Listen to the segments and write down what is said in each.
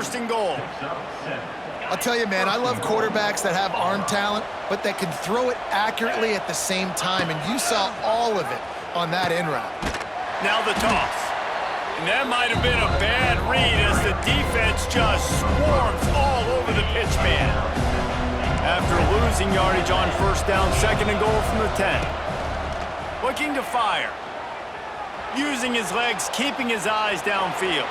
first and goal. I'll tell you, man, I love quarterbacks that have arm talent, but that can throw it accurately at the same time, and you saw all of it on that in route. Now the toss. And that might have been a bad read as the defense just swarms all over the pitch man. After losing yardage on first down, second and goal from the 10. Looking to fire. Using his legs, keeping his eyes downfield.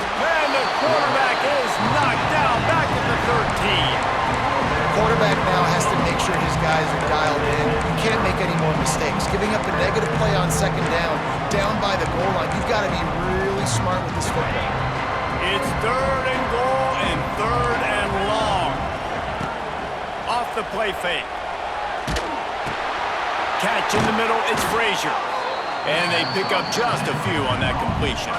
And the quarterback is knocked down back at the 13. Quarterback now has to make sure his guys are dialed in. You can't make any more mistakes. Giving up a negative play on second down by the goal line, you've got to be really smart with this football. It's third and goal and third and long. Off the play fake. Catch in the middle, it's Frazier. And they pick up just a few on that completion.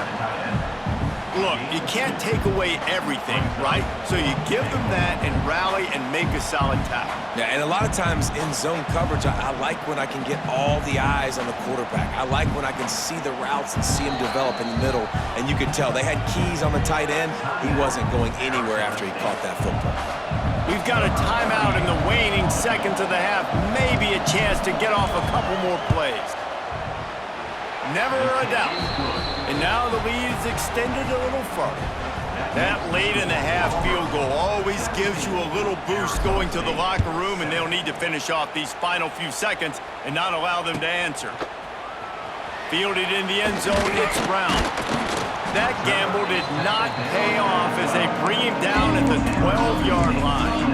Look, you can't take away everything, right? So you give them that and rally and make a solid tackle. Yeah, and a lot of times in zone coverage, I like when I can get all the eyes on the quarterback. I like when I can see the routes and see him develop in the middle. And you could tell they had keys on the tight end. He wasn't going anywhere after he caught that football. We've got a timeout in the waning seconds of the half. Maybe a chance to get off a couple more plays. Never a doubt. And now the lead is extended a little further. That late in the half field goal always gives you a little boost going to the locker room, and they'll need to finish off these final few seconds and not allow them to answer. Fielded in the end zone, it's Brown. That gamble did not pay off as they bring him down at the 12-yard line.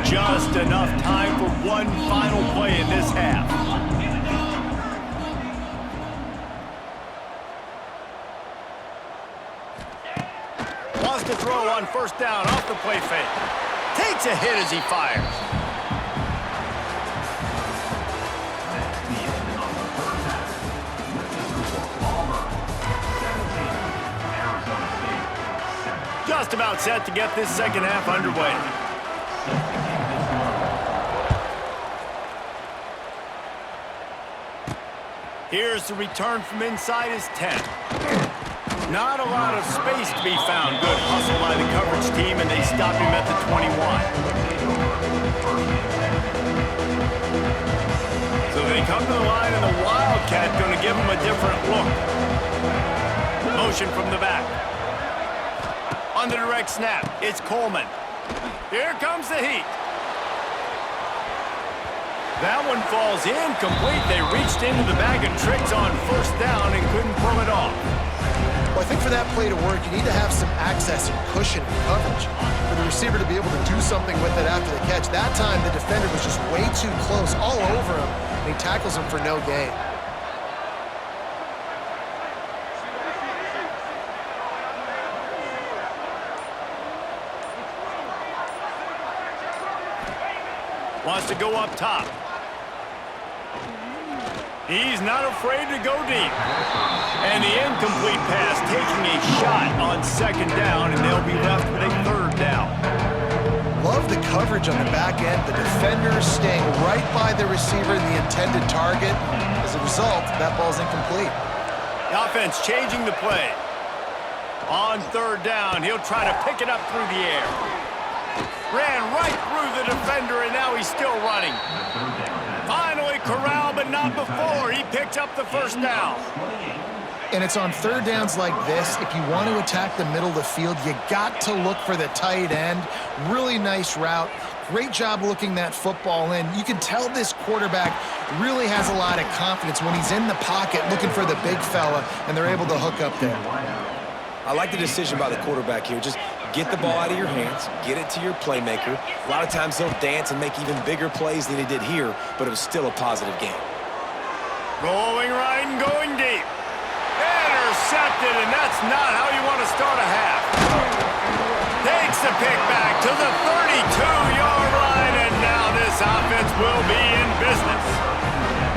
Just enough time for one final play in this half. To throw on first down off the play fake. Takes a hit as he fires. Just about set to get this second half underway. Here's the return from inside his 10. Not a lot of space to be found. Good hustle by the coverage team, and they stop him at the 21. So they come to the line, and the Wildcat going to give him a different look. Motion from the back. On the direct snap, it's Coleman. Here comes the heat. That one falls incomplete. They reached into the bag of tricks on first down and couldn't pull it off. Well, I think for that play to work, you need to have some access and cushion and coverage for the receiver to be able to do something with it after the catch. That time, the defender was just way too close, all over him, and he tackles him for no gain. Wants to go up top. He's not afraid to go deep. And the incomplete pass taking a shot on second down, and they'll be left with a third down. Love the coverage on the back end. The defenders staying right by the receiver and the intended target. As a result, that ball's incomplete. The offense changing the play. On third down, he'll try to pick it up through the air. Ran right through the defender, and now he's still running. Finally corralled, but not before. He picked up the first down. And it's on third downs like this, if you want to attack the middle of the field, you got to look for the tight end. Really nice route. Great job looking that football in. You can tell this quarterback really has a lot of confidence when he's in the pocket looking for the big fella, and they're able to hook up there. I like the decision by the quarterback here. Just get the ball out of your hands, get it to your playmaker. A lot of times he'll dance and make even bigger plays than he did here, but it was still a positive game. Rolling right and going deep. Intercepted, and that's not how you want to start a half. Takes the pick back to the 32-yard line, and now this offense will be in business.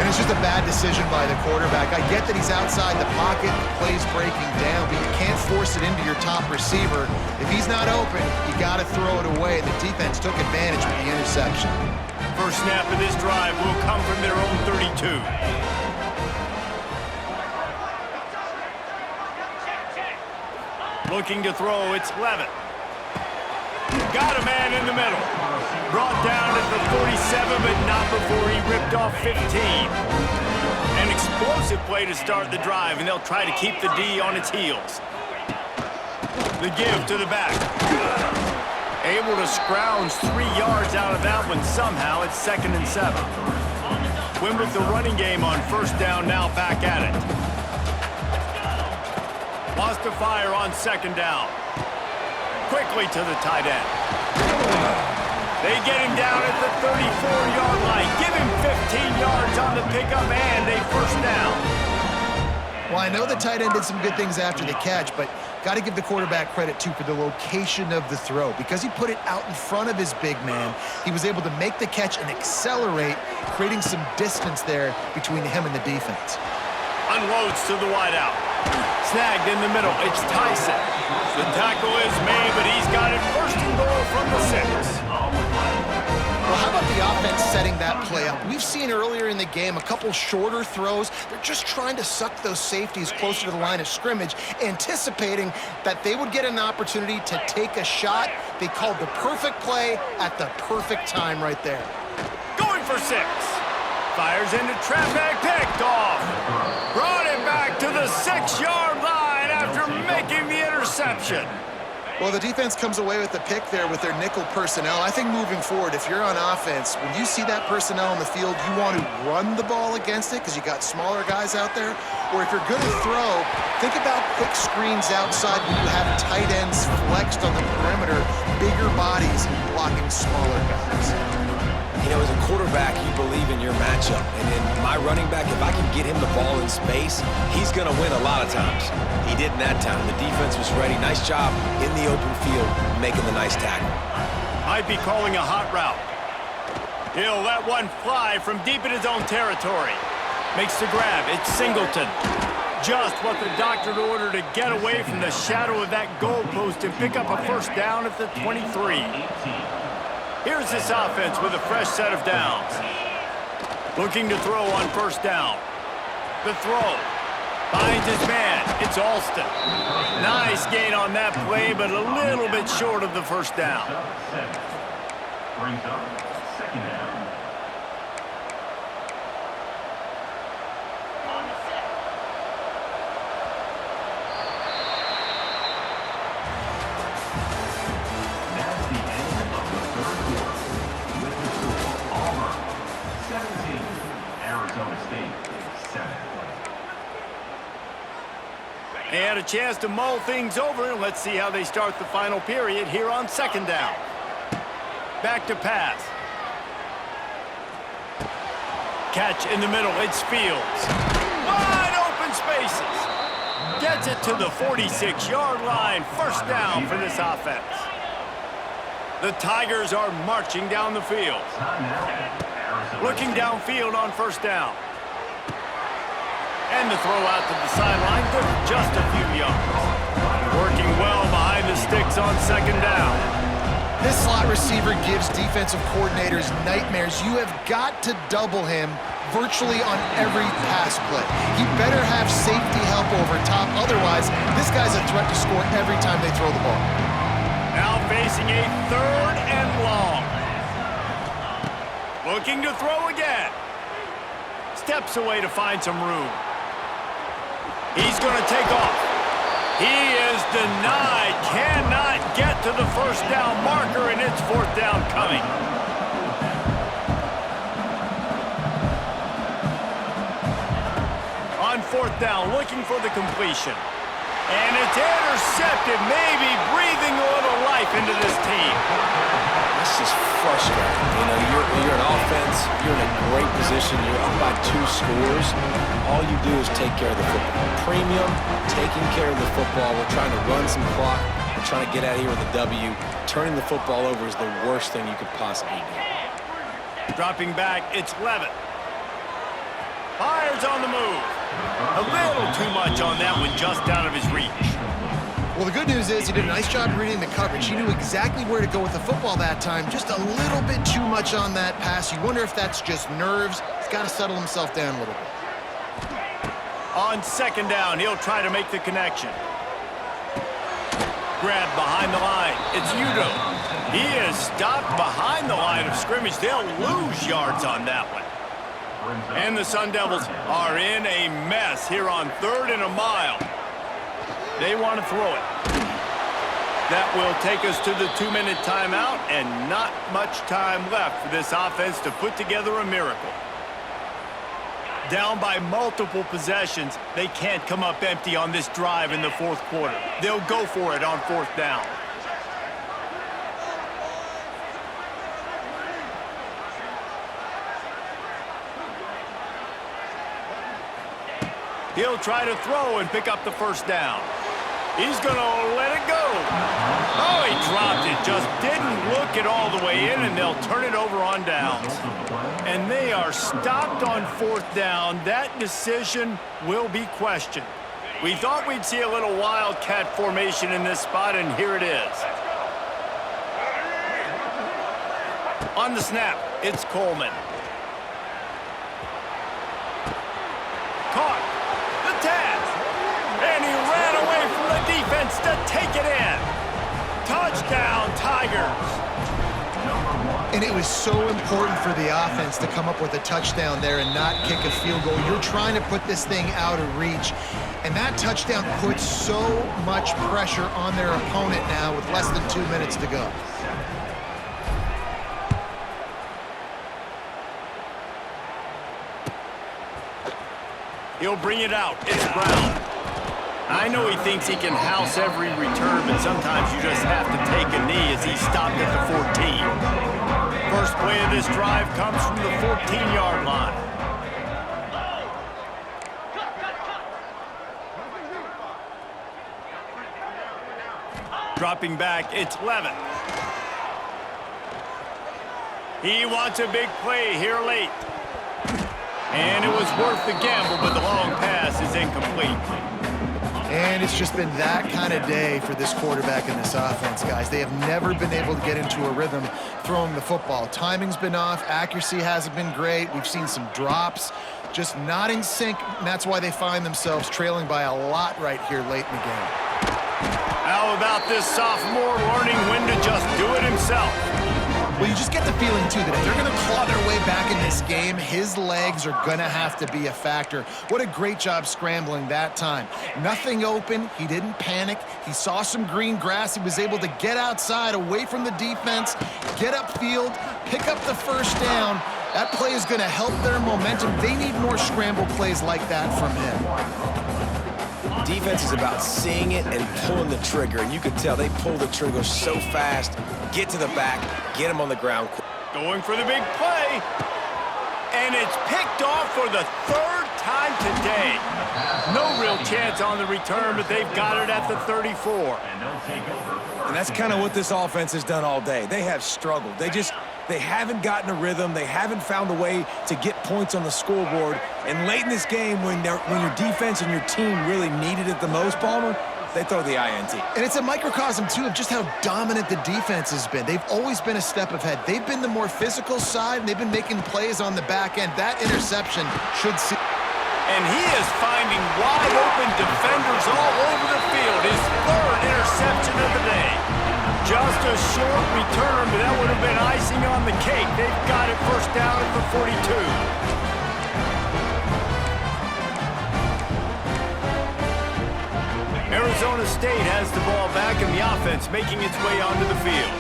And it's just a bad decision by the quarterback. I get that he's outside the pocket, the play's breaking down, but you can't force it into your top receiver. If he's not open, you got to throw it away. The defense took advantage with the interception. First snap of this drive will come from their own 32. Looking to throw, it's Levitt. Got a man in the middle. Brought down at the 47, but not before he ripped off 15. An explosive play to start the drive, and they'll try to keep the D on its heels. The give to the back. Able to scrounge 3 yards out of that one somehow. It's 2nd and 7. Win with the running game on first down, now back at it. Wants to fire on 2nd down. Quickly to the tight end. They get him down at the 34-yard line. Give him 15 yards on the pickup and a first down. Well, I know the tight end did some good things after the catch, but got to give the quarterback credit, too, for the location of the throw. Because he put it out in front of his big man, he was able to make the catch and accelerate, creating some distance there between him and the defense. Unloads to the wideout. Snagged in the middle. It's Tyson. The tackle is made, but he's got it 1st and goal from the 6. Well, how about the offense setting that play up? We've seen earlier in the game a couple shorter throws. They're just trying to suck those safeties closer to the line of scrimmage, anticipating that they would get an opportunity to take a shot. They called the perfect play at the perfect time right there. Going for 6. Fires into traffic, picked off. Brought it back to the 6-yard line after making the interception. Well, the defense comes away with the pick there with their nickel personnel. I think moving forward, if you're on offense, when you see that personnel on the field, you want to run the ball against it because you got smaller guys out there. Or if you're going to throw, think about quick screens outside when you have tight ends flexed on the perimeter, bigger bodies blocking smaller guys. You know, as a quarterback, you believe in your matchup. And in my running back, if I can get him the ball in space, he's going to win a lot of times. He didn't that time. The defense was ready. Nice job in the open field, making the nice tackle. Might be calling a hot route. He'll let one fly from deep in his own territory. Makes the grab. It's Singleton. Just what the doctor ordered to get away from the shadow of that goalpost and pick up a first down at the 23. Here's this offense with a fresh set of downs. Looking to throw on first down. The throw. Finds his man. It's Alston. Nice gain on that play, but a little bit short of the first down. Brings up 2nd down. They had a chance to mull things over. Let's see how they start the final period here on 2nd down. Back to pass. Catch in the middle. It's Fields. Wide open spaces. Gets it to the 46-yard line. First down for this offense. The Tigers are marching down the field. Looking downfield on first down. And the throw out to the sideline, good for just a few yards. Working well behind the sticks on 2nd down. This slot receiver gives defensive coordinators nightmares. You have got to double him virtually on every pass play. He better have safety help over top. Otherwise, this guy's a threat to score every time they throw the ball. Now facing a 3rd and long. Looking to throw again. Steps away to find some room. He's going to take off. He is denied. Cannot get to the first down marker, and it's 4th down coming. On 4th down, looking for the completion. And it's intercepted, maybe breathing a little life into this team. That's just frustrating. You know, you're an offense, you're in a great position, you're up by 2 scores. All you do is take care of the football. Premium, taking care of the football. We're trying to run some clock. We're trying to get out of here with a W. Turning the football over is the worst thing you could possibly do. Dropping back, it's Levitt. Fires on the move. A little too much on that one, just out of his reach. Well, the good news is he did a nice job reading the coverage. He knew exactly where to go with the football that time. Just a little bit too much on that pass. You wonder if that's just nerves. He's got to settle himself down a little bit. On 2nd down, he'll try to make the connection. grab behind the line. It's Udo. He is stopped behind the line of scrimmage. They'll lose yards on that one. And the Sun Devils are in a mess here on 3rd and a mile. They want to throw it. That will take us to the 2-minute timeout, and not much time left for this offense to put together a miracle. Down by multiple possessions, they can't come up empty on this drive in the 4th quarter. They'll go for it on 4th down. He'll try to throw and pick up the 1st down. He's going to let it go. Oh, he dropped it. Just didn't look it all the way in, and they'll turn it over on downs. And they are stopped on 4th down. That decision will be questioned. We thought we'd see a little wildcat formation in this spot, and here it is. On the snap, it's Coleman. Caught. The tap. And he ran away from the defense to take it in. Touchdown, Tigers. And it was so important for the offense to come up with a touchdown there and not kick a field goal. You're trying to put this thing out of reach. And that touchdown puts so much pressure on their opponent now with less than 2 minutes to go. He'll bring it out. It's Brown. I know he thinks he can house every return, but sometimes you just have to take a knee as he stopped at the 14. First play of this drive comes from the 14-yard line. Dropping back, it's Levitt. He wants a big play here late. And it was worth the gamble, but the long pass is incomplete. And it's just been that kind of day for this quarterback and this offense, guys. They have never been able to get into a rhythm throwing the football. Timing's been off. Accuracy hasn't been great. We've seen some drops, just not in sync, and that's why they find themselves trailing by a lot right here late in the game. How about this sophomore learning when to just do it himself? Well, you just get the feeling, too, that if they're going to claw their way back in this game, his legs are going to have to be a factor. What a great job scrambling that time. Nothing open. He didn't panic. He saw some green grass. He was able to get outside, away from the defense, get upfield, pick up the 1st down. That play is going to help their momentum. They need more scramble plays like that from him. Defense is about seeing it and pulling the trigger, and you could tell they pull the trigger so fast, get to the back, get him on the ground. Going for the big play, and it's picked off for the 3rd time today. No real chance on the return, but they've got it at the 34. And that's kind of what this offense has done all day. They have struggled. They haven't gotten a rhythm. They haven't found a way to get points on the scoreboard. And late in this game, when your defense and your team really needed it the most, Palmer, they throw the INT. And it's a microcosm, too, of just how dominant the defense has been. They've always been a step ahead. They've been the more physical side, and they've been making plays on the back end. That interception should see. And he is finding wide open defenders all over the field. His 3rd interception of the day. Just a short return, but that would have been icing on the cake. They've got it 1st down at the 42. Arizona State has the ball back, and the offense making its way onto the field.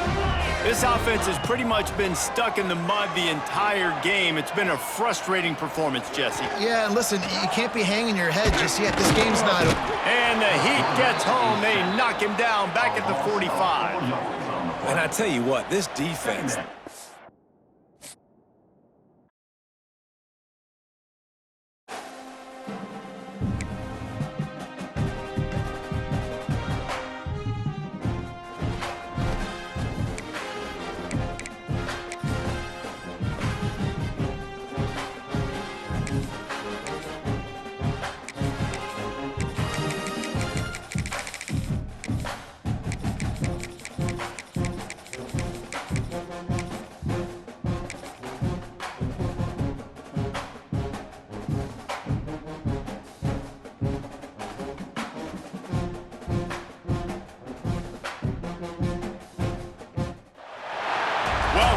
This offense has pretty much been stuck in the mud the entire game. It's been a frustrating performance, Jesse. Yeah, and listen, you can't be hanging your head just yet. This game's not over. And the Heat gets home. They knock him down back at the 45. And I tell you what, this defense...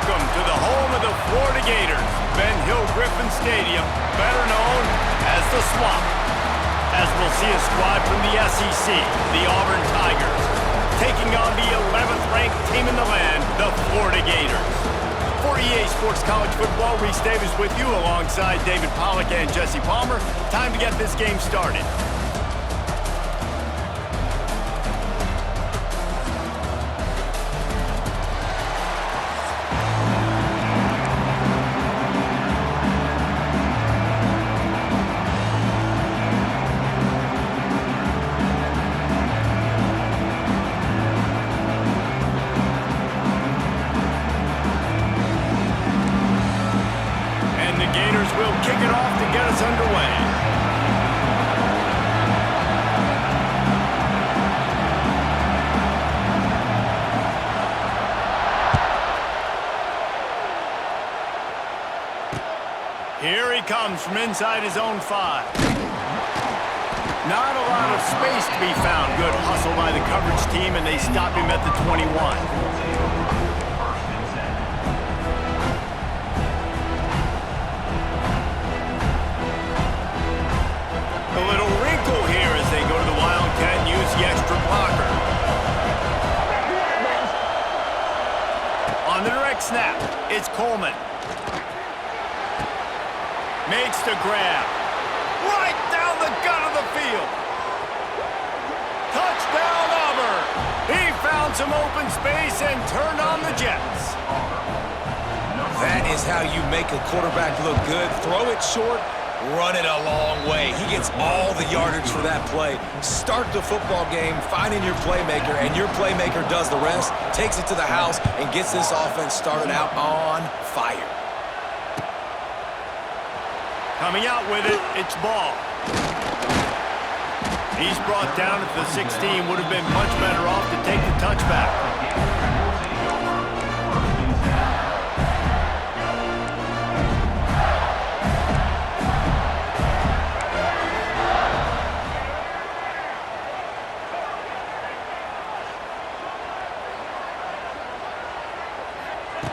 Welcome to the home of the Florida Gators, Ben Hill Griffin Stadium, better known as the Swamp. As we'll see a squad from the SEC, the Auburn Tigers, taking on the 11th ranked team in the land, the Florida Gators. For EA Sports College Football, Reese Davis with you alongside David Pollack and Jesse Palmer. Time to get this game started. Will kick it off to get us underway. Here he comes from inside his own 5. Not a lot of space to be found. Good hustle by the coverage team, and they stop him at the 21. A little wrinkle here as they go to the Wildcat and use the extra blocker. On the direct snap, it's Coleman. Makes the grab. Right down the gut of the field. Touchdown, Auburn. He found some open space and turned on the Jets. That is how you make a quarterback look good. Throw it short. Run it a long way. He gets all the yardage for that play. Start the football game, finding your playmaker, and your playmaker does the rest, takes it to the house, and gets this offense started out on fire. Coming out with it, it's Ball. He's brought down at the 16. Would have been much better off to take the touchback.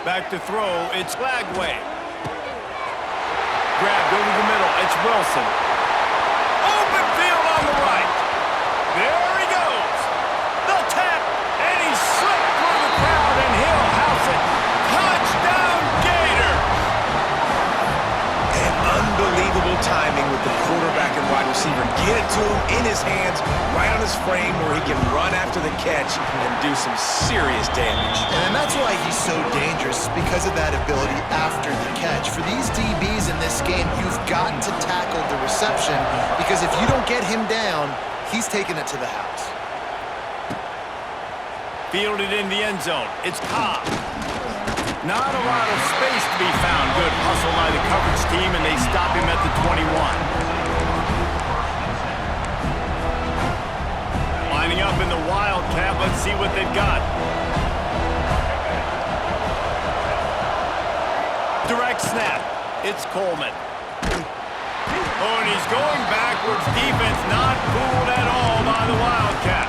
Back to throw, it's Lagway. Grabbed over the middle, it's Wilson. Open field on the right. There he goes. The tap, and he slipped through the crowd, and he'll house it. Touchdown, Gators! And unbelievable timing with the quarterback and wide receiver. Get it to him in his hands, right on his frame where he can run after the catch and do some serious damage. And that's why he's so dangerous, because of that ability after the catch. For these DBs in this game, you've got to tackle the reception, because if you don't get him down, he's taking it to the house. Fielded in the end zone. It's Cobb. Not a lot of space to be found. Good hustle by the coverage team, and they stop him at the 21. Lining up in the Wildcat. Let's see what they've got. Direct snap. It's Coleman. Oh, and he's going backwards. Defense not fooled at all by the Wildcat.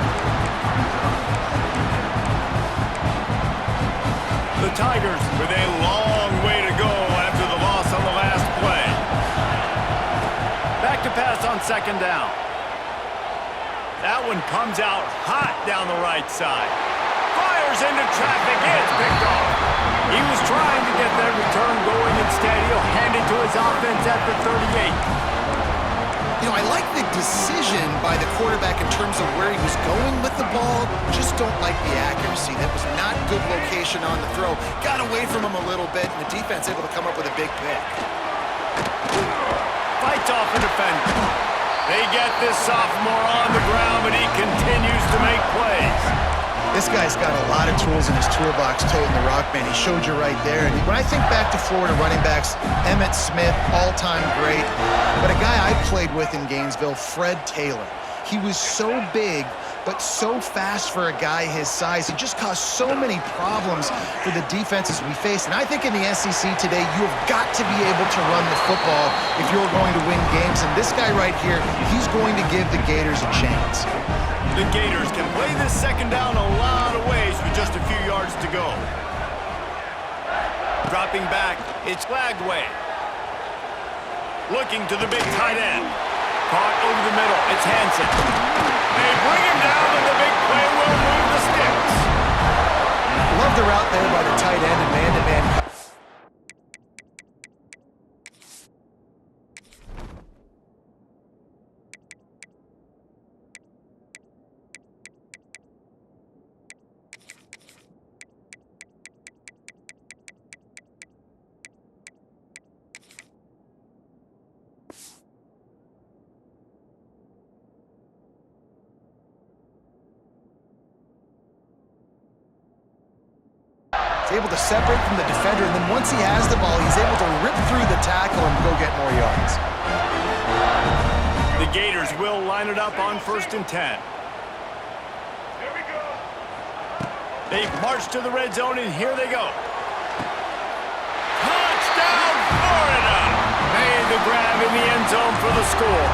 The Tigers with a long way to go after the loss on the last play. Back to pass on second down. That one comes out hot down the right side. Fires into traffic. It's picked off. He was trying to get that return going. Instead, he'll hand it to his offense at the 38. You know, I like the decision by the quarterback in terms of where he was going with the ball. Just don't like the accuracy. That was not good location on the throw. Got away from him a little bit, and the defense able to come up with a big pick. Fights off a defender. They get this sophomore on the ground, but he continues to make plays. This guy's got a lot of tools in his toolbox, toting the rock, man. He showed you right there. And when I think back to Florida running backs, Emmitt Smith, all-time great. But a guy I played with in Gainesville, Fred Taylor. He was so big, but so fast for a guy his size. He just caused so many problems for the defenses we faced. And I think in the SEC today, you have got to be able to run the football if you're going to win games. And this guy right here, he's going to give the Gators a chance. The Gators can play this second down a lot of ways with just a few yards to go. Stepping back, it's Lagway. Looking to the big tight end. Caught over the middle, it's Hansen. They bring him down, and the big play will move the sticks. Love the route there by the tight end and man-to-man. Able to separate from the defender, and then once he has the ball, he's able to rip through the tackle and go get more yards. The Gators will line it up on 1st and 10. They've marched to the red zone, and here they go. Touchdown, Florida! Made the grab in the end zone for the score.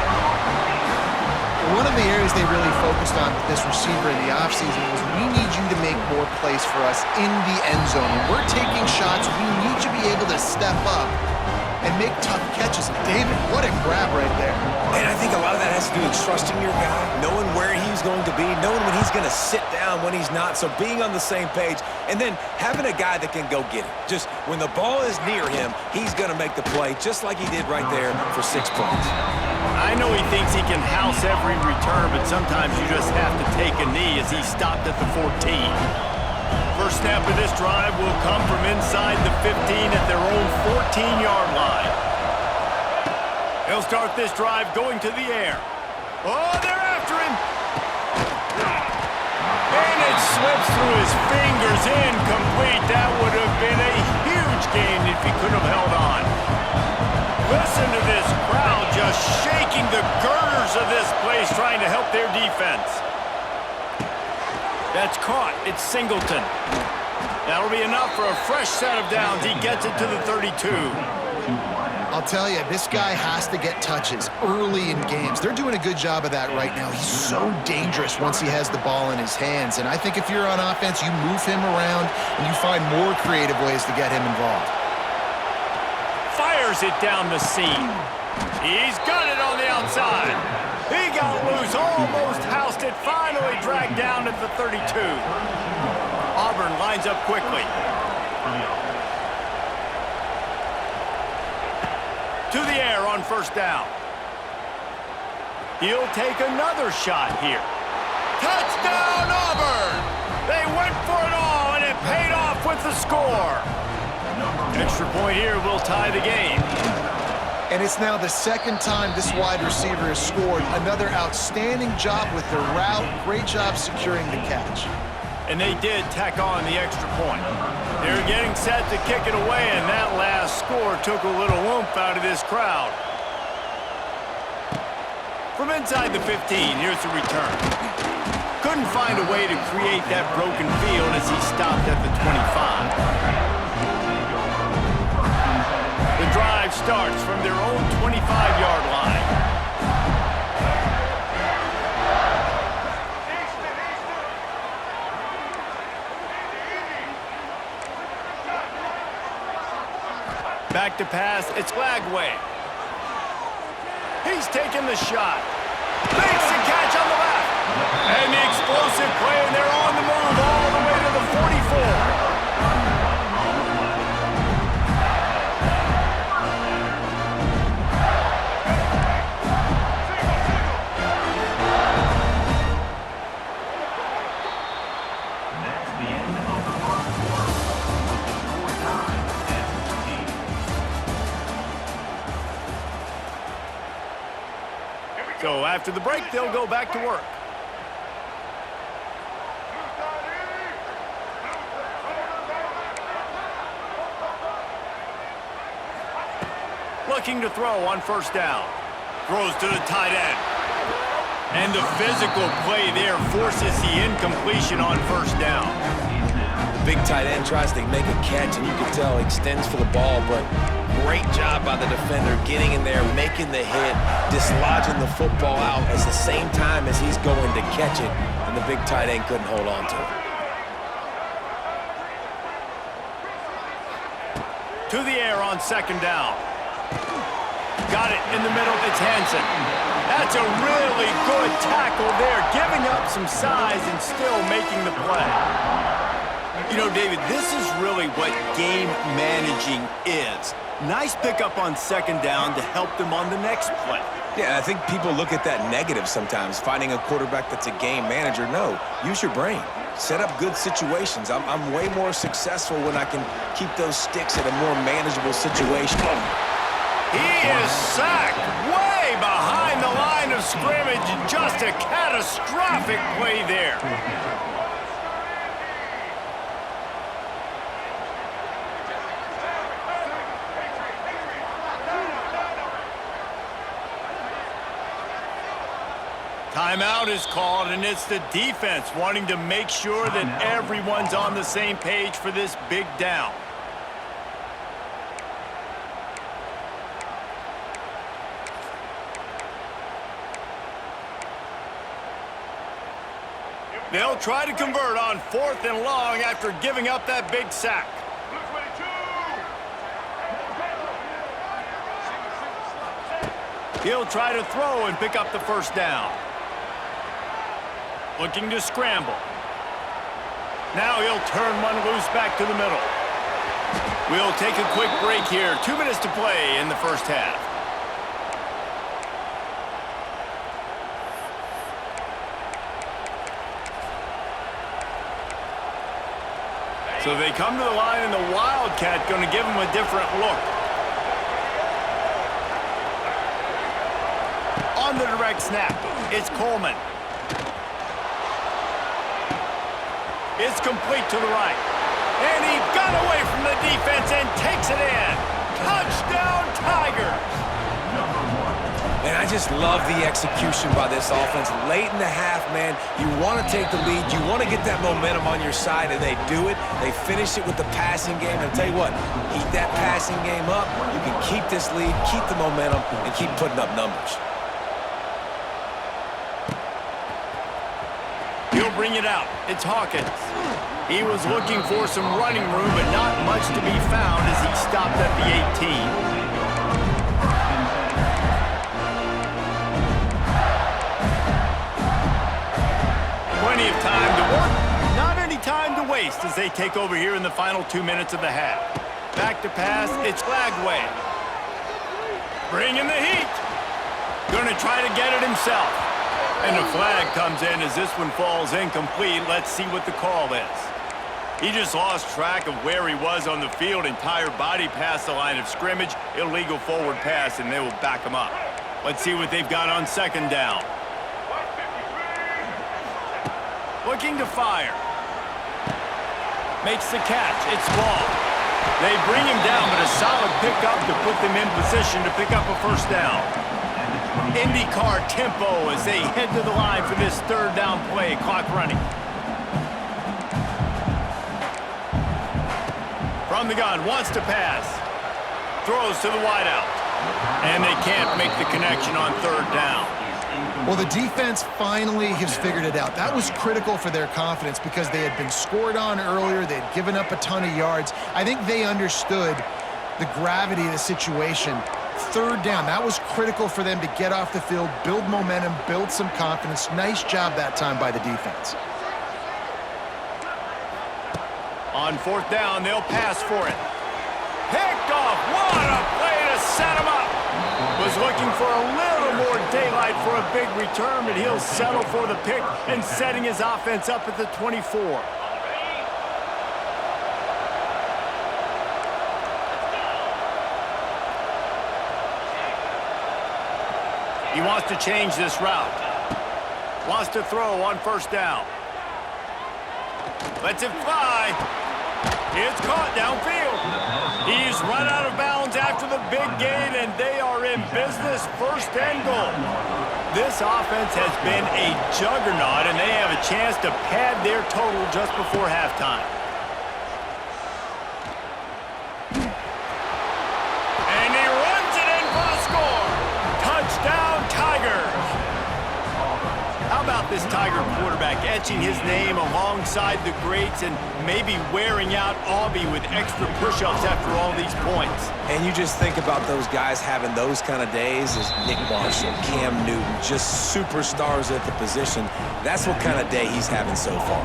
One of the areas they really focused on with this receiver in the offseason was we need you to make more plays for us in the end zone. When we're taking shots, we need you to be able to step up and make tough catches. David, what a grab right there. And I think a lot of that has to do with trusting your guy, knowing where he's going to be, knowing when he's going to sit down, when he's not, so being on the same page, and then having a guy that can go get it. Just when the ball is near him, he's going to make the play, just like he did right there for 6 points. I know he thinks he can house every return, but sometimes you just have to take a knee as he stopped at the 14. First snap of this drive will come from inside the 15 at their own 14-yard line. He'll start this drive going to the air. Oh, they're after him! And it slips through his fingers, incomplete. That would have been a huge gain if he could have held on. Listen to this crowd just shaking the girders of this place, trying to help their defense. That's caught. It's Singleton. That'll be enough for a fresh set of downs. He gets it to the 32. I'll tell you, this guy has to get touches early in games. They're doing a good job of that right now. He's so dangerous once he has the ball in his hands. And I think if you're on offense, you move him around and you find more creative ways to get him involved. Fires it down the seam. He's got it on the outside. He got loose, almost housed it, finally dragged down at the 32. Auburn lines up quickly. To the air on first down. He'll take another shot here. Touchdown, Auburn! They went for it all, and it paid off with the score. Extra point here will tie the game. And it's now the second time this wide receiver has scored. Another outstanding job with the route. Great job securing the catch. And they did tack on the extra point. They're getting set to kick it away, and that last score took a little oomph out of this crowd. From inside the 15, here's the return. Couldn't find a way to create that broken field as he stopped at the 25. The drive starts from their own 25-yard line. Back to pass, it's Lagway. He's taking the shot. Makes the catch on the left. And the explosive play, and they're on the move all the way to the 44. So after the break, they'll go back to work. Looking to throw on first down. Throws to the tight end. And the physical play there forces the incompletion on first down. The big tight end tries to make a catch, and you can tell he extends for the ball, but great job by the defender getting in there, making the hit, dislodging the football out at the same time as he's going to catch it, and the big tight end couldn't hold on to it. To the air on second down. Got it in the middle. It's Hansen. That's a really good tackle there, giving up some size and still making the play. You know, David, this is really what game managing is. Nice pickup on second down to help them on the next play. Yeah, I think people look at that negative sometimes, finding a quarterback that's a game manager. No, use your brain. Set up good situations. I'm way more successful when I can keep those sticks at a more manageable situation. He is sacked way behind the line of scrimmage. Just a catastrophic play there. Timeout is called, and it's the defense wanting to make sure that everyone's on the same page for this big down. They'll try to convert on 4th and long after giving up that big sack. He'll try to throw and pick up the first down. Looking to scramble. Now he'll turn one loose back to the middle. We'll take a quick break here. 2 minutes to play in the first half. So they come to the line, and the Wildcat going to give them a different look. On the direct snap, it's Coleman. It's complete to the right. And he got away from the defense and takes it in. Touchdown, Tigers! And I just love the execution by this offense. Late in the half, man, you want to take the lead. You want to get that momentum on your side, and they do it. They finish it with the passing game. And I'll tell you what, keep that passing game up. You can keep this lead, keep the momentum, and keep putting up numbers. He'll bring it out. It's Hawkins. He was looking for some running room, but not much to be found as he stopped at the 18. Plenty of time to work. Not any time to waste as they take over here in the final 2 minutes of the half. Back to pass. It's Flagway. Bringing the heat. Going to try to get it himself. And the flag comes in as this one falls incomplete. Let's see what the call is. He just lost track of where he was on the field. Entire body past the line of scrimmage. Illegal forward pass, and they will back him up. Let's see what they've got on second down. Looking to fire. Makes the catch. It's Ball. They bring him down, but a solid pickup to put them in position to pick up a first down. IndyCar tempo as they head to the line for this third down play. Clock running. From the gun, wants to pass. Throws to the wideout. And they can't make the connection on third down. Well, the defense finally has figured it out. That was critical for their confidence because they had been scored on earlier. They had given up a ton of yards. I think they understood the gravity of the situation. Third down, that was critical for them to get off the field, build momentum, build some confidence. Nice job that time by the defense. On fourth down, they'll pass for it. Picked off. What a play to set him up. Was looking for a little more daylight for a big return, but he'll settle for the pick and setting his offense up at the 24. He wants to change this route. Wants to throw on first down. Lets it fly. It's caught downfield. He's run out of bounds after the big gain, and they are in business, first and goal. This offense has been a juggernaut, and they have a chance to pad their total just before halftime. And he runs it in for a score. Touchdown, Tigers. How about This Tiger quarterback etching his name alongside the greats and maybe wearing out Aubie with extra push-ups after all these points. And you just think about those guys having those kind of days as Nick Marshall, Cam Newton, just superstars at the position. That's what kind of day he's having so far.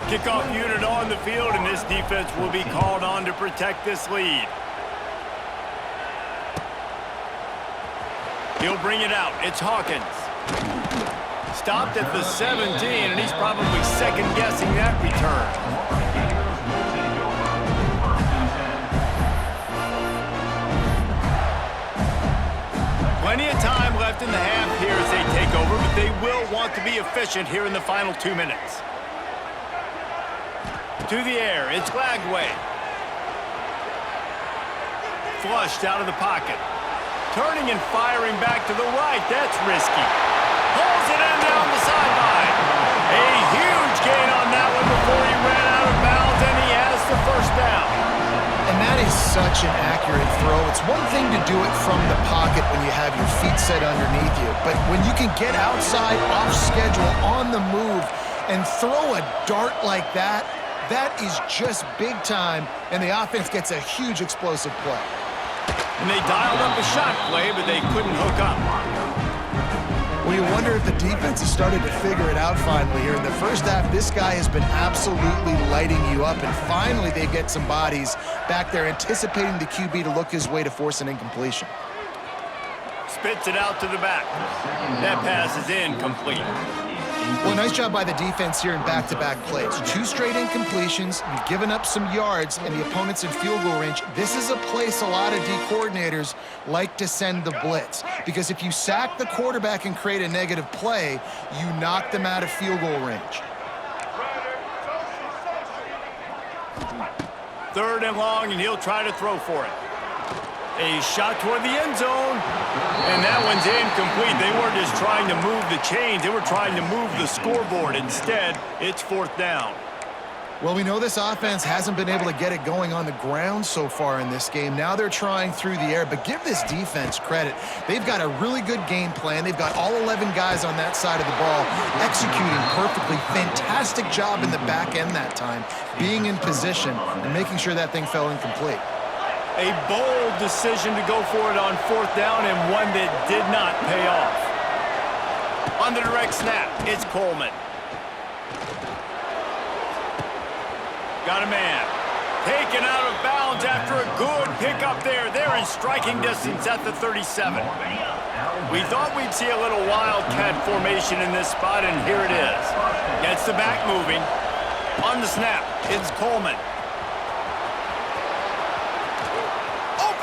Kickoff unit on the field, and this defense will be called on to protect this lead. He'll bring it out. It's Hawkins. Stopped at the 17, and he's probably second-guessing that return. Plenty of time left in the half here as they take over, but they will want to be efficient here in the final 2 minutes. To the air, it's Lagway. Flushed out of the pocket. Turning and firing back to the right, that's risky. Pulls it in down the sideline. A huge gain on that one before he ran out of bounds, and he has the first down. And that is such an accurate throw. It's one thing to do it from the pocket when you have your feet set underneath you, but when you can get outside, off schedule, on the move, and throw a dart like that, that is just big time, and the offense gets a huge explosive play. And they dialed up a shot play, but they couldn't hook up. Well, you wonder if the defense has started to figure it out finally here. In the first half, this guy has been absolutely lighting you up, and finally they get some bodies back there anticipating the QB to look his way to force an incompletion. Spits it out to the back. That pass is incomplete. Well, nice job by the defense here in back-to-back plays. 2 straight incompletions, you've given up some yards, and the opponent's in field goal range. This is a place a lot of D coordinators like to send the blitz, because if you sack the quarterback and create a negative play, you knock them out of field goal range. 3rd and long, and he'll try to throw for it. A shot toward the end zone, and that one's incomplete. They weren't just trying to move the chains, they were trying to move the scoreboard. Instead, it's 4th down. Well, we know this offense hasn't been able to get it going on the ground so far in this game. Now they're trying through the air, but give this defense credit. They've got a really good game plan. They've got all 11 guys on that side of the ball executing perfectly. Fantastic job in the back end that time, being in position and making sure that thing fell incomplete. A bold decision to go for it on 4th down, and one that did not pay off. On the direct snap, it's Coleman. Got a man. Taken out of bounds after a good pickup there. They're in striking distance at the 37. We thought we'd see a little wildcat formation in this spot, and here it is. Gets the back moving. On the snap, it's Coleman.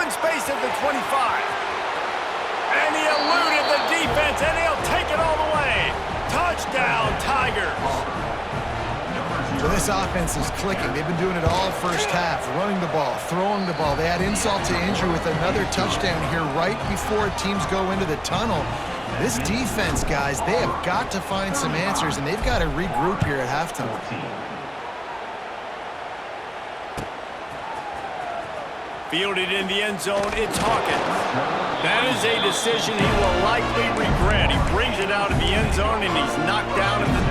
Space at the 25. And he eluded the defense, and he'll take it all the way. Touchdown, Tigers. So this offense is clicking. They've been doing it all first half, running the ball, throwing the ball. They had insult to injury with another touchdown here right before teams go into the tunnel. This defense, guys, they have got to find some answers, and they've got to regroup here at halftime. Fielded in the end zone, it's Hawkins. That is a decision he will likely regret. He brings it out of the end zone, and he's knocked down at the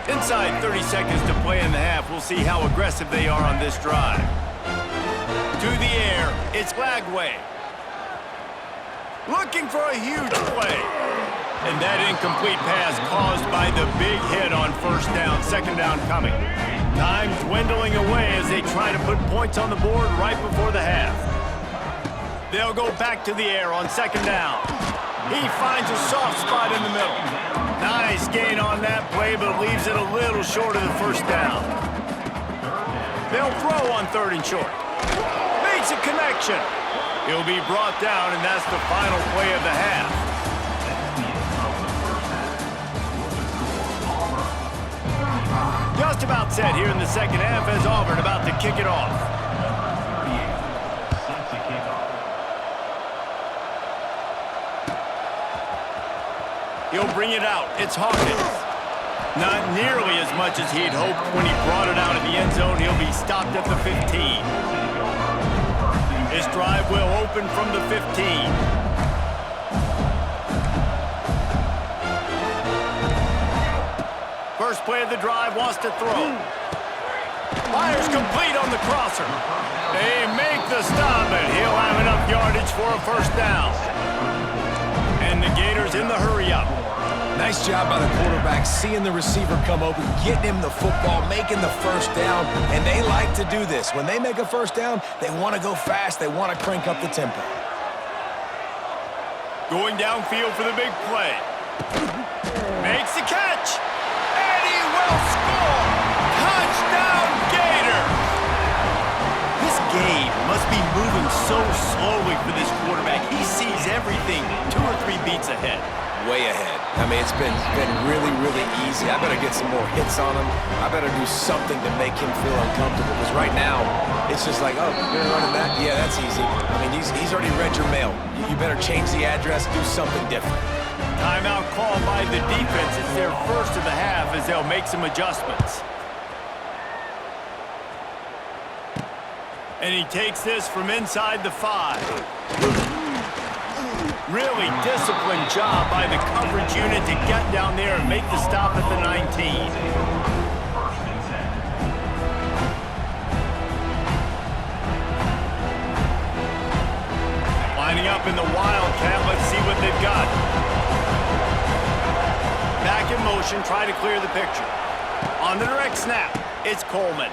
10. Inside 30 seconds to play in the half. We'll see how aggressive they are on this drive. To the air, it's Lagway. Looking for a huge play. And that incomplete pass caused by the big hit on 1st down, 2nd down coming. Time dwindling away as they try to put points on the board right before the half. They'll go back to the air on 2nd down. He finds a soft spot in the middle. Nice gain on that play, but leaves it a little short of the 1st down. They'll throw on 3rd and short. Makes a connection. He'll be brought down, and that's the final play of the half. Just about set here in the 2nd half as Auburn about to kick it off. He'll bring it out. It's Hawkins. Not nearly as much as he'd hoped when he brought it out of the end zone. He'll be stopped at the 15. His drive will open from the 15. First play of the drive, wants to throw. Fires complete on the crosser. They make the stop, and he'll have enough yardage for a first down. And the Gators in the hurry-up. Nice job by the quarterback, seeing the receiver come open, getting him the football, making the first down, and they like to do this. When they make a first down, they want to go fast, they want to crank up the tempo. Going downfield for the big play. Makes the catch, and he will score! Touchdown, Gators! This game must be moving so slowly for this quarterback. He sees everything 2 or 3 beats ahead. Way ahead. I mean, it's been really, really easy. I better get some more hits on him. I better do something to make him feel uncomfortable, because right now, it's just like, oh, you're running that? Yeah, that's easy. I mean, he's already read your mail. You better change the address, do something different. Timeout called by the defense. It's their first of the half as they'll make some adjustments. And he takes this from inside the 5. Really disciplined job by the coverage unit to get down there and make the stop at the 19. Lining up in the Wildcat, let's see what they've got. Back in motion, try to clear the picture. On the direct snap, it's Coleman.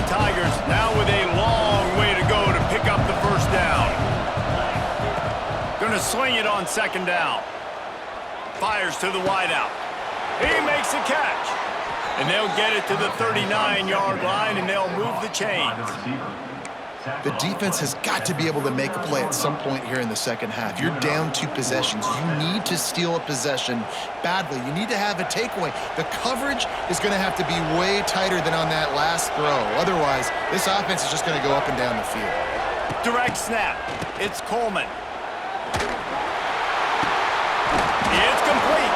Tigers now with a long way to go to pick up the first down. Gonna swing it on second down. Fires to the wideout. He makes a catch. And they'll get it to the 39-yard line, and they'll move the chains. The defense has got to be able to make a play at some point here in the second half. You're down 2 possessions. You need to steal a possession badly. You need to have a takeaway. The coverage is going to have to be way tighter than on that last throw. Otherwise, this offense is just going to go up and down the field. Direct snap. It's Coleman. It's complete.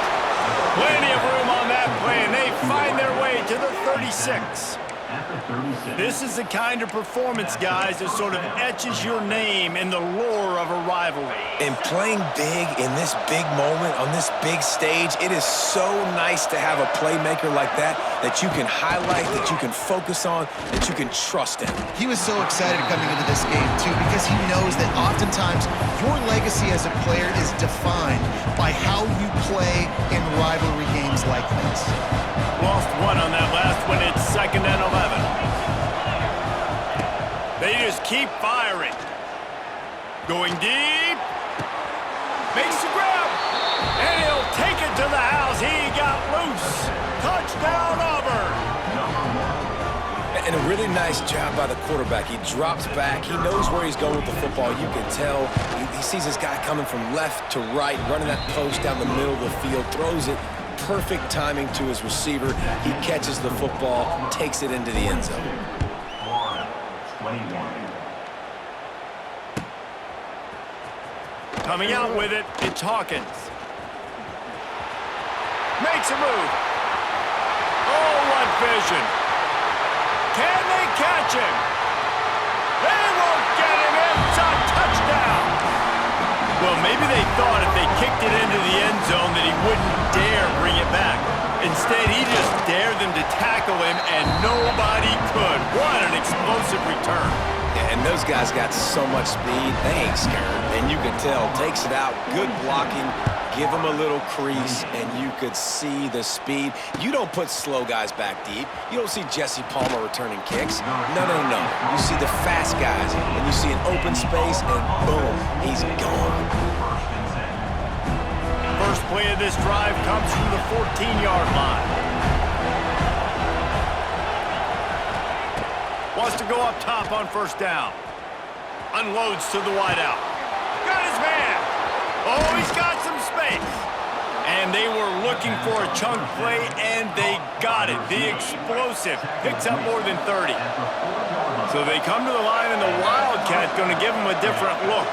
Plenty of room on that play, and they find their way to the 36. This is the kind of performance, guys, that sort of etches your name in the lore of a rivalry. And playing big in this big moment, on this big stage, it is so nice to have a playmaker like that you can highlight, that you can focus on, that you can trust in. He was so excited coming into this game, too, because he knows that oftentimes your legacy as a player is defined by how you play in rivalry games like this. Lost one on that last one. It's 2nd and 11. They just keep firing. Going deep. Makes the grab. And he'll take it to the house. He got loose. Touchdown, Auburn. And a really nice job by the quarterback. He drops back. He knows where he's going with the football. You can tell. He sees this guy coming from left to right, running that post down the middle of the field, throws it. Perfect timing to his receiver. He catches the football, takes it into the end zone. Coming out with it, it's Hawkins. Makes a move. Oh, what vision. Can they catch him? They won't get him. It's a touchdown. Well, maybe they thought if they kicked it into the end zone that he wouldn't dare bring it back. Instead, he just dared them to tackle him, and nobody could. What an explosive return. Yeah, and those guys got so much speed, they ain't scared. And you can tell, takes it out, good blocking, give him a little crease, and you could see the speed. You don't put slow guys back deep. You don't see Jesse Palmer returning kicks. No. You see the fast guys, and you see an open space, and boom, he's gone. First play of this drive comes from the 14-yard line. Wants to go up top on first down. Unloads to the wideout. Got his man. Oh, he's got some space. And they were looking for a chunk play, and they got it. The explosive picks up more than 30. So they come to the line, and the Wildcat going to give them a different look.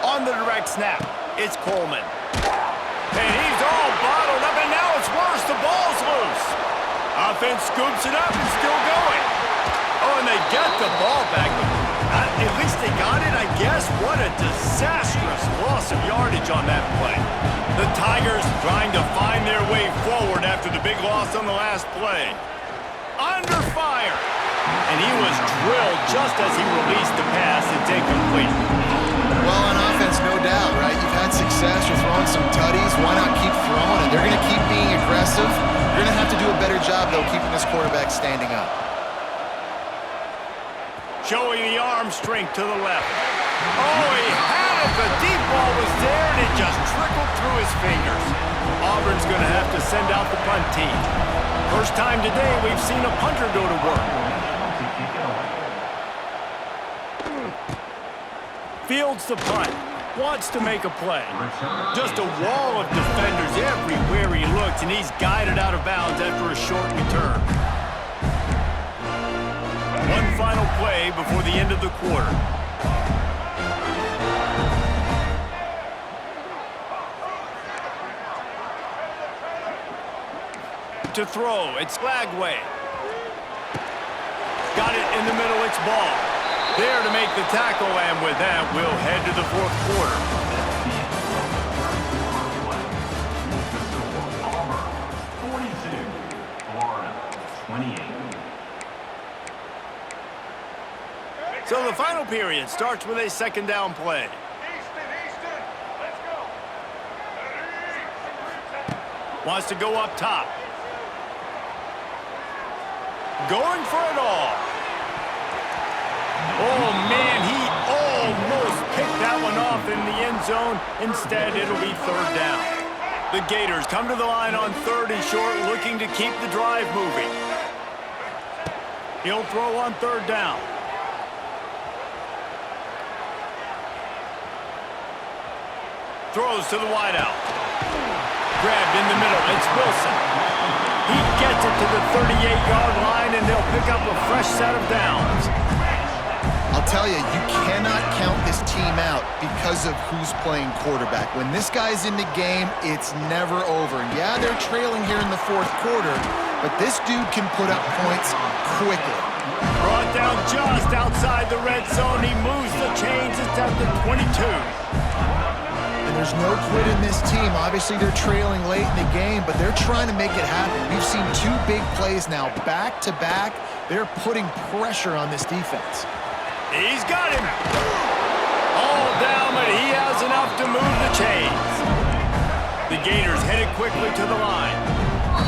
On the direct snap, it's Coleman. And he's all bottled up, and now it's worse. The ball's loose. Offense scoops it up and still going. Oh, and they get the ball back. At least they got it, I guess. What a disastrous loss of yardage on that play. The Tigers trying to find their way forward after the big loss on the last play. Under fire. And he was drilled just as he released the pass. It's incomplete. Well, on offense, no doubt, right? You've had success. You're throwing some tutties. Why not keep throwing? And they're going to keep being aggressive. You're going to have to do a better job, though, keeping this quarterback standing up. Showing the arm strength to the left. Oh, he had it. The deep ball was there, and it just trickled through his fingers. Auburn's going to have to send out the punt team. First time today we've seen a punter go to work. Fields the punt. Wants to make a play. Just a wall of defenders everywhere he looks, and he's guided out of bounds after a short return. One final play before the end of the quarter. To throw, it's Lagway. Got it in the middle, it's Ball. There to make the tackle, and with that, we'll head to the fourth quarter. Auburn, 42. Florida, 28. So the final period starts with a second down play. Easton, let's go. Wants to go up top. Going for it all. Oh, man, he almost picked that one off in the end zone. Instead, it'll be third down. The Gators come to the line on 3rd and short, looking to keep the drive moving. He'll throw on 3rd down. Throws to the wideout. Grabbed in the middle. It's Wilson. He gets it to the 38-yard line, and they'll pick up a fresh set of downs. I'll tell you, you cannot count this team out because of who's playing quarterback. When this guy's in the game, it's never over. And yeah, they're trailing here in the fourth quarter, but this dude can put up points quickly. Brought down just outside the red zone. He moves the chains. It's at the 22. And there's no quit in this team. Obviously, they're trailing late in the game, but they're trying to make it happen. We've seen 2 big plays now, back-to-back. They're putting pressure on this defense. He's got him. All down, but he has enough to move the chains. The Gators headed quickly to the line.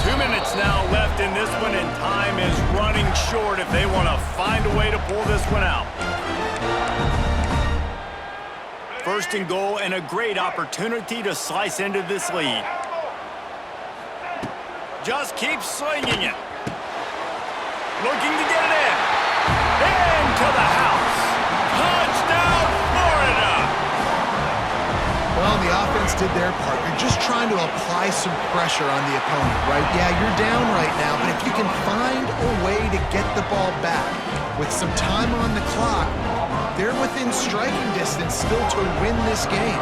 2 minutes now left in this one, and time is running short if they want to find a way to pull this one out. 1st and goal, and a great opportunity to slice into this lead. Just keeps slinging it. Looking to get it in. Into the house. Touchdown, Florida! Well, the offense did their part. You're just trying to apply some pressure on the opponent, right? Yeah, you're down right now, but if you can find a way to get the ball back with some time on the clock, they're within striking distance still to win this game.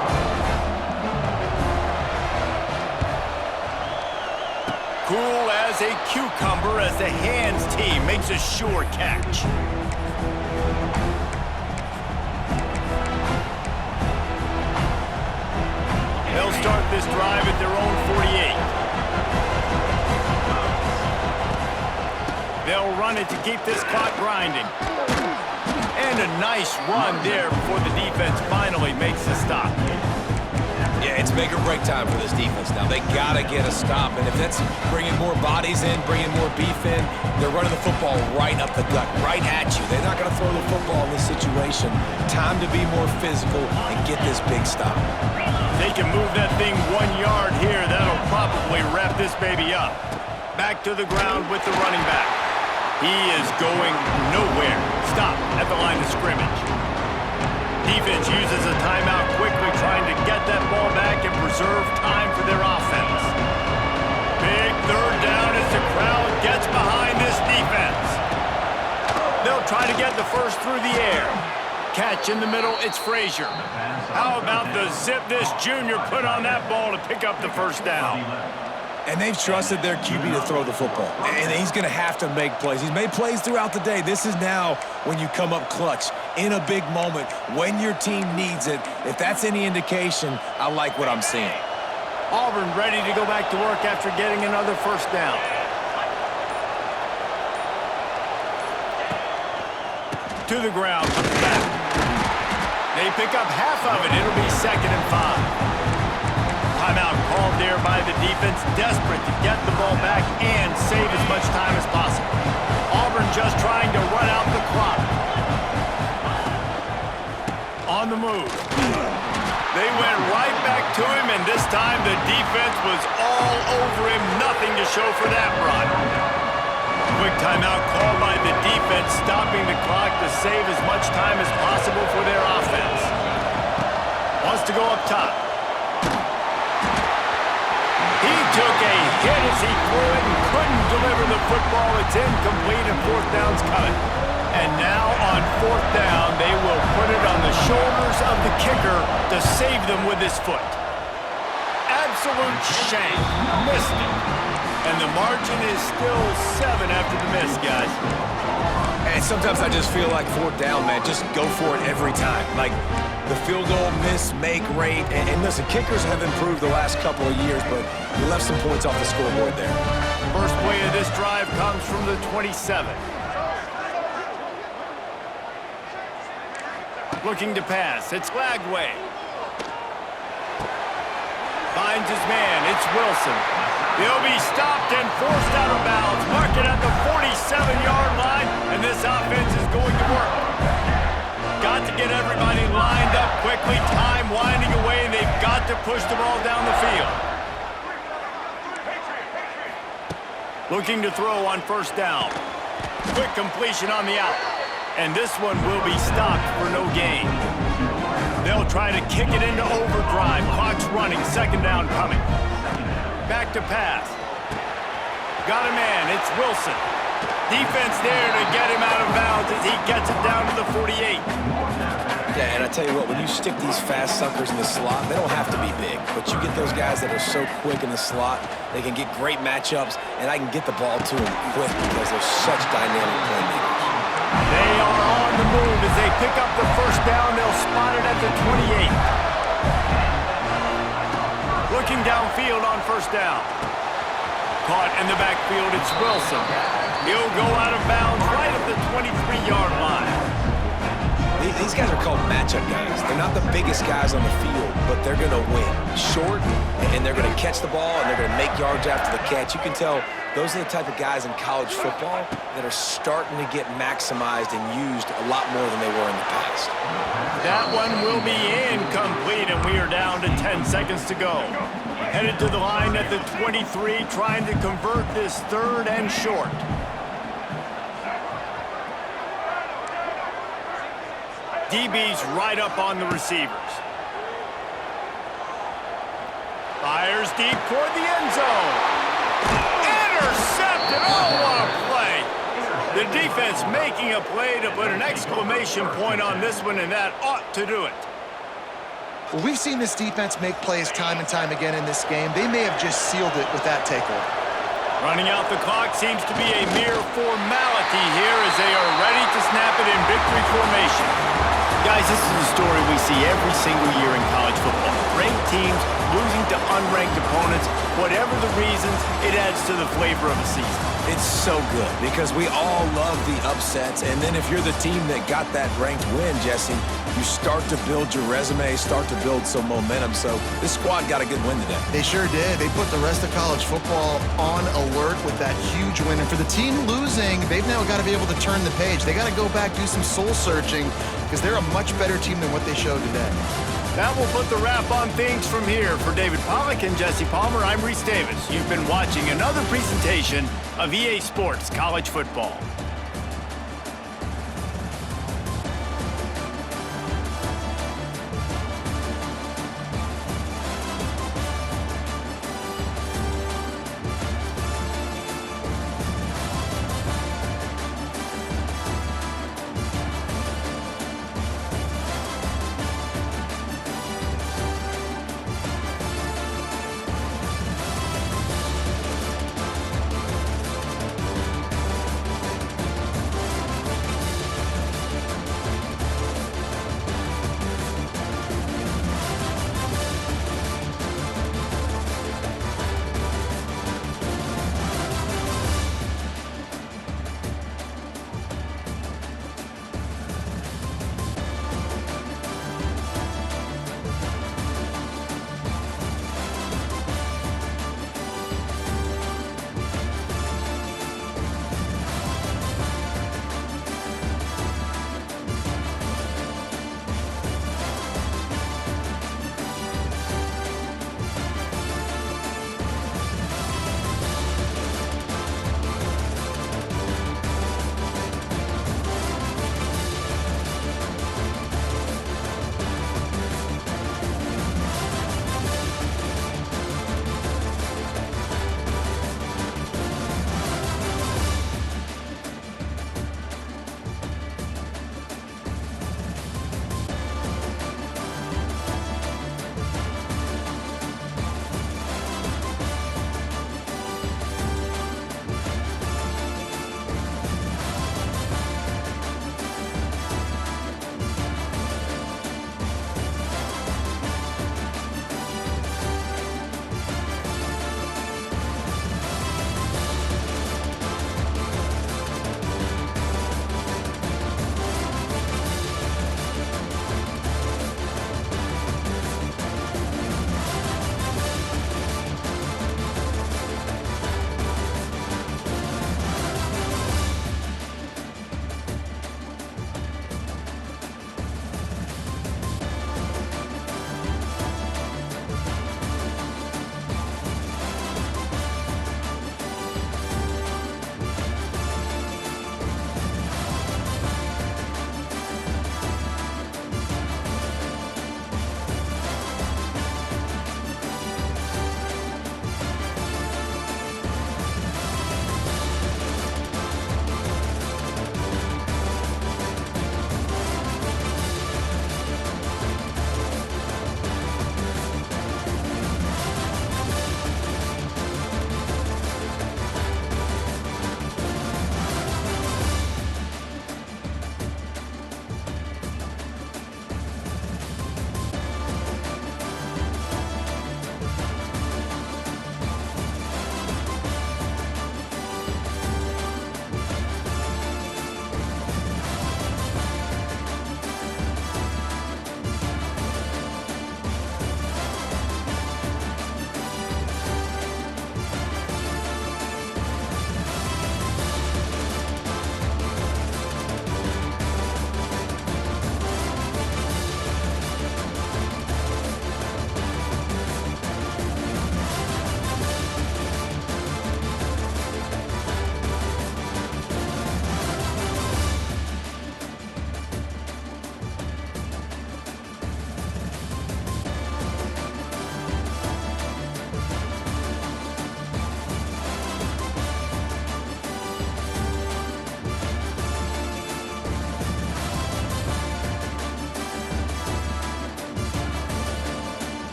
Cool as a cucumber as the hands team makes a sure catch. They'll start this drive at their own 48. They'll run it to keep this clock grinding. And a nice run there before the defense finally makes the stop. Yeah, it's make or break time for this defense now. They got to get a stop, and if that's bringing more bodies in, bringing more beef in, they're running the football right up the gut, right at you. They're not going to throw the football in this situation. Time to be more physical and get this big stop. They can move that thing 1 yard here. That'll probably wrap this baby up. Back to the ground with the running back. He is going nowhere. Stop at the line of scrimmage. Defense uses a timeout quickly, trying to get that ball back and preserve time for their offense. Big 3rd down as the crowd gets behind this defense. They'll try to get the first through the air. Catch in the middle, it's Frazier. How about the zip this junior put on that ball to pick up the first down? And they've trusted their QB to throw the football. And he's going to have to make plays. He's made plays throughout the day. This is now when you come up clutch in a big moment when your team needs it. If that's any indication, I like what I'm seeing. Auburn ready to go back to work after getting another first down. To the ground, back. They pick up half of it. It'll be 2nd and 5. Timeout called there by the defense, desperate to get the ball back and save as much time as possible. Auburn just trying to run out the clock. On the move. They went right back to him, and this time the defense was all over him. Nothing to show for that run. Quick timeout called by the defense, stopping the clock to save as much time as possible for their offense. Wants to go up top. He took a hit as he threw it and couldn't deliver the football. It's incomplete and 4th down's coming. And now on 4th down, they will put it on the shoulders of the kicker to save them with his foot. Absolute shank. Missed it. And the margin is still 7 after the miss, guys. And sometimes I just feel like 4th down, man. Just go for it every time. Like the field goal miss-make rate. And listen, kickers have improved the last couple of years, but you left some points off the scoreboard there. First play of this drive comes from the 27. Looking to pass. It's Lagway. Finds his man. It's Wilson. He'll be stopped and forced out of bounds. Mark it at the 47-yard line, and this offense is going to work. Got to get everybody lined up quickly. Time winding away, and they've got to push the ball down the field. Looking to throw on 1st down. Quick completion on the out. And this one will be stopped for no gain. They'll try to kick it into overdrive. Clock's running. 2nd down coming. Back to pass. Got a man. It's Wilson. Defense there to get him out of bounds as he gets it down to the 48. Yeah, and I tell you what, when you stick these fast suckers in the slot, they don't have to be big. But you get those guys that are so quick in the slot, they can get great matchups, and I can get the ball to them quick because they're such dynamic playmakers. They are on the move as they pick up the 1st down. They'll spot it at the 28. Looking downfield on 1st down. Caught in the backfield, it's Wilson. He'll go out of bounds right at the 23-yard line. These guys are called matchup guys. They're not the biggest guys on the field, but they're going to win. Short, and they're going to catch the ball, and they're going to make yards after the catch. You can tell those are the type of guys in college football that are starting to get maximized and used a lot more than they were in the past. That one will be incomplete, and we are down to 10 seconds to go. Headed to the line at the 23, trying to convert this 3rd and short. DB's right up on the receivers. Fires deep toward the end zone. Intercepted! Oh, what a play! The defense making a play to put an exclamation point on this one, and that ought to do it. Well, we've seen this defense make plays time and time again in this game. They may have just sealed it with that takeaway. Running out the clock seems to be a mere formality here as they are ready to snap it in victory formation. Guys, this is a story we see every single year in college football. Ranked teams losing to unranked opponents. Whatever the reasons, it adds to the flavor of the season. It's so good because we all love the upsets. And then if you're the team that got that ranked win, Jesse, you start to build your resume, start to build some momentum. So this squad got a good win today. They sure did. They put the rest of college football on alert with that huge win. And for the team losing, they've now got to be able to turn the page. They got to go back, do some soul searching, because they're a much better team than what they showed today. That will put the wrap on things from here. For David Pollack and Jesse Palmer, I'm Reese Davis. You've been watching another presentation of EA Sports College Football.